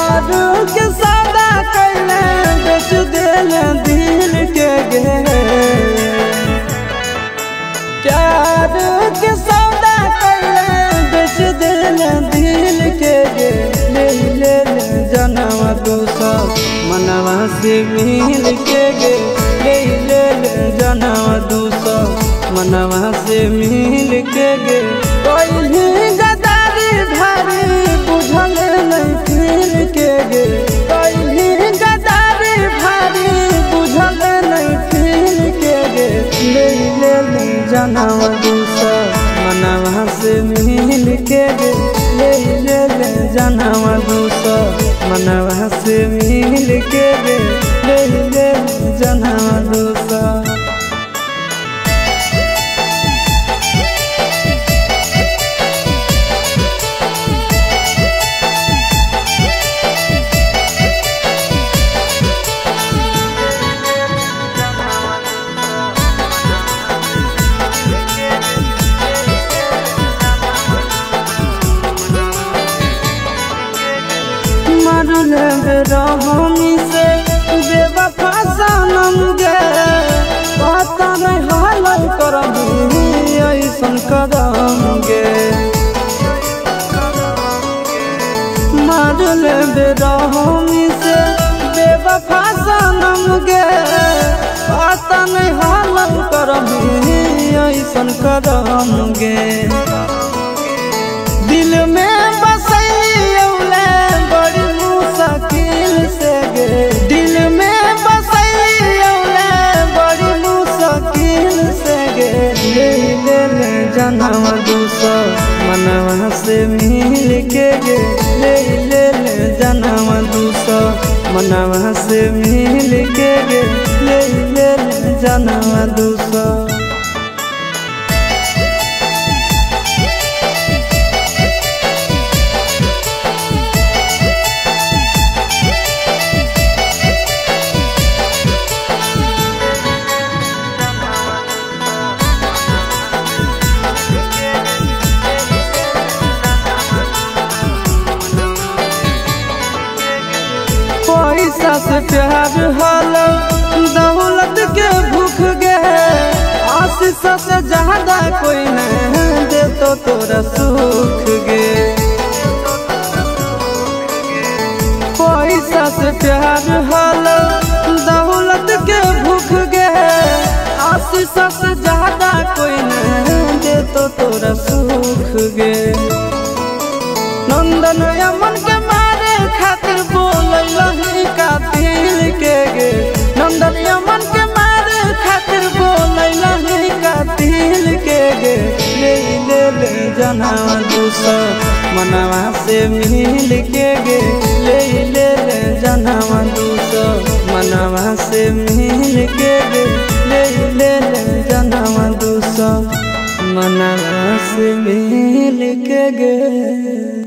प्यार के सौदा कैले बेच देले दिल के गे। प्यार के सौदा कैले बेच देले दिल के गे। ले ले जनवा दूसर मनवा से मिल के गे। ले ले जनवा दूसर मनवा से मिल के गे। कोई गदारी भारी बुझल नहीं फिर के गे। कोई गदारी भारी बुझल नहीं फिर के गे। ले ले जनवा दूसर मनवा से मिल के गे। ले ले जनवा दूसर मनवा से मिल के गे। ले ले जनवा दूसर रहमी से बेवफा सनम गे। पता नहीं हाल करबी ऐसन कदम गे। मारल रहमी से बेवफा सनम गे। पता नहीं हाल करबी ऐसन कदम गे। दिल में दिल में बसैले बड़ी मुश्किल से गे। ले ले जनवा दूसर मनवा से मिल के गे। ले ले जनवा दूसर मनवा से मिल के गे। ले ले जनवा दूसर पैसा से प्यार हल दौलत के भूख गे। आशीष से ज्यादा कोई नहीं दे तो तोरा सुख गे। पैसा से प्यार हल दौलत के भूख गे। आशीष से ज्यादा कोई नहीं दे तो तोरा सुख गे। नंदन अमन के मारे खातिर बोलही कातिल के गे। नंदन अमन के मारे खातिर बोलही कातिल के गे। ले ले जनवा दूसर मनवा से मिल के गे। ले ले जनवा दूसर मनवा से मिल के गे। ले ले जनवा दूसर मनवा से मिल के गे।